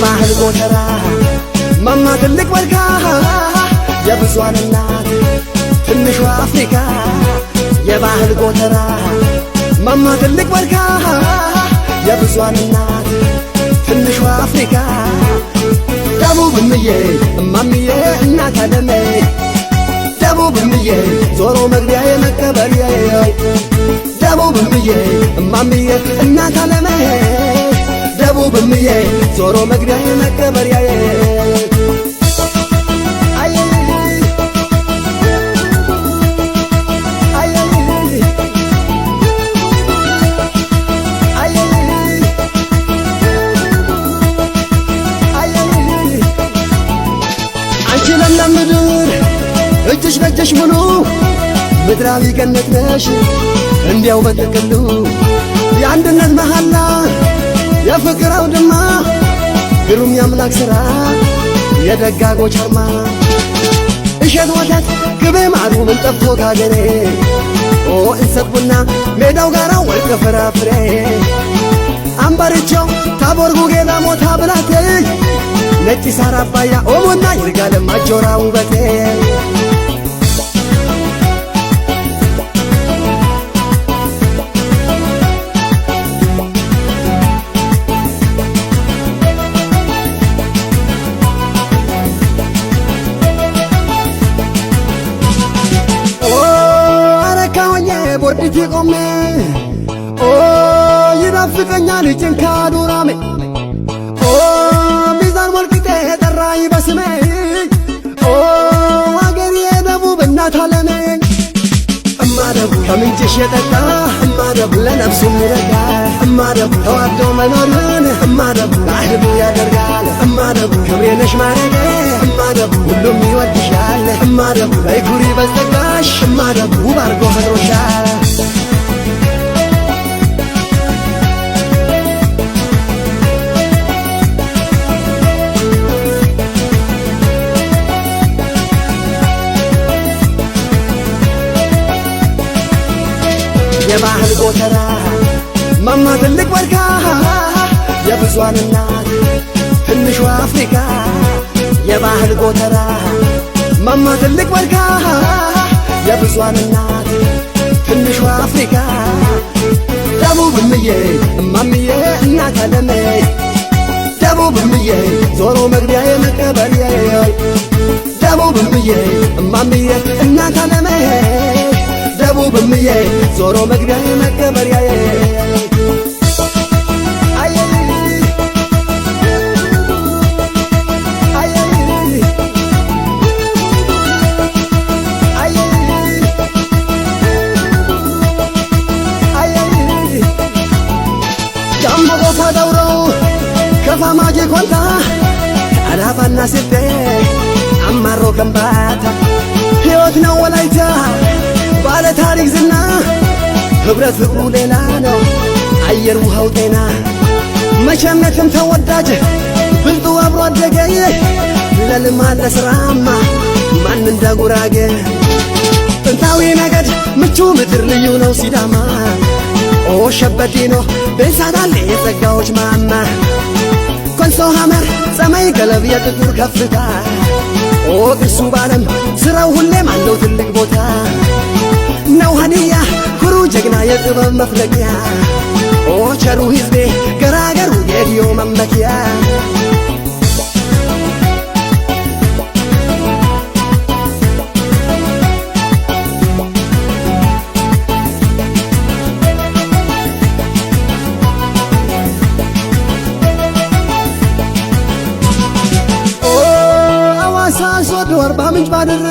የባህል ጎተራ ማማ ትልቅ ወርካ የብዙሃን እናት ትንሿ አፍሪካ የባህል ጎተራ ማማ ትልቅ ወርካ የብዙሃን እናት ትንሿ አፍሪካ ደቡብምዬ እማምዬ እናት አለሜ ደቡብምዬ ዞሮ መግቢያ የመቀበሪያዬ ደቡብምዬ እማምዬ እናት አለሜ ደቡብምዬ ዞሮ መግቢያ የመቀበሪያዬ እጅሽ በእጅሽ ሙሉ ምድራዊ ገነት ነሽ እንዲያው በጥቅሉ የአንድነት መሐላ የፍቅር አውድማ ግሩም የአምላክ ሥራ የደጋጎች አርማ እሸት ወተት ቅቤ ማሩ ምን ጠፍቶ ካገሬ እንሰት ቡና ሜዳው ጋራው ወርቅ ፍራፍሬ አምባርቸው ታቦር ጉጌ ዳሞታ ብላቴ ነጭ ሳር አባያ ኦሞና ይርጋለም አጆራ ውበቴ ቦርድቲ ቆሜ ይናፍቀኛል ጭንካ ዱራሜ ሚዛን ወልቂጤ ጠራኝ በስሜ አገሬ ደቡብ እናት አለሜ እማደቡ ከምንጭሽ የጠጣ እማደቡ ለነፍሱ የሚረጋ እማደቡ ተዋዶ መኖርን እማደቡ ባህሉ ያደርጋል እማደቡ ክብሬ ነሽ ማረጌ እማደቡ ሁሉም ይወድሻል እማደቡ በይኩሪ በዘጋሽ እማደቡ ውብ አርጎ ፈጥሮሻል የባህል ጎተራ ማማ ትልቅ ወርካ የብዙሃን እናት ትንሿ አፍሪካ የባህል ጎተራ ማማ ትልቅ ወርካ የብዙሃን እናት ትንሿ አፍሪካ ደቡብምዬ እማምዬ እናት አለሜ ደቡብምዬ ዞሮ መግቢያ የመቀበሪያዬ ደቡብምዬ እማምዬ እናት አለሜ ደቡብምዬ ዞሮ መግቢያ የመቀበሪያዬ ጃምቦ ጎፋ ዳውሮ ከፋ ማጄ ኮንታ አላባና ስቤ አማሮ ከምባታ ሕይወት ነው ወላይታ ባለ ታሪክ ዝና ህብረት ፍቅሩ ሌላ ነው አየር ውሃው ጤና መቼም ተወዳጅ ብልጡ አብሮ አደገ ለልማት ለስራማ ማን እንደ ጉራጌ ጥንታዊ ነገድ ምቹ ምድር ልዩ ነው ሲዳማ ሸበዲኖ ቤንሳዳሌ የጸጋዎች ማማ ኮንሶ ሐመር ሰማይ ገለብ የጥቁር ከፍታ ቅርሱ ባለም ስራው ሁሌም አለው ትልቅ ቦታ ነው ሀዲያ ኩሩ ጀግና የጥበብ መፍለቂያ ቸሩ ሕዝቤ ገራገሩ የዲዮ መመኪያ አዋሳ ሶዶ አርባ ምንጭ ባድር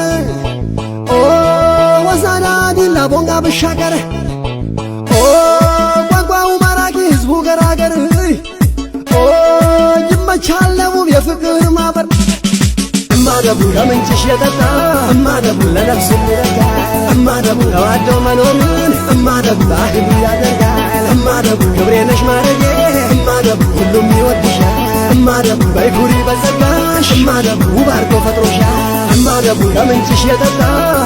ወሳና ዲላ ቦንጋ ብሻገር ቋንቋው ማራኪ ህዝቡ ገራገር ይመቻል ለውብ የፍቅር ማበር እማደቡ ከምንጭሽ የጠጣ እማደቡ ለነፍሱ የሚረጋ እማደቡ ተዋዶ መኖርን እማደቡ ባህሉ ያደርጋል እማደቡ ክብሬ ነሽ ማረጌ እማደቡ ሁሉም ይወድሻል እማደቡ በይኩሪ በዘጋሽ እማደቡ ውብ አርጎ ፈጥሮሻል እማደቡ ከምንጭሽ የጠጣ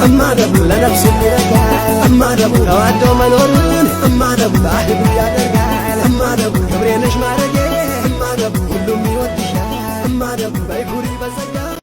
እማደቡ ለነፍሱ የሚረጋ እማደቡ ተዋዶ መኖርን እማደቡ ባህሉ ያደርጋል እማደቡ ክብሬ ነሽ ማረጌ እማደቡ ሁሉም ይወድሻል በጸጋ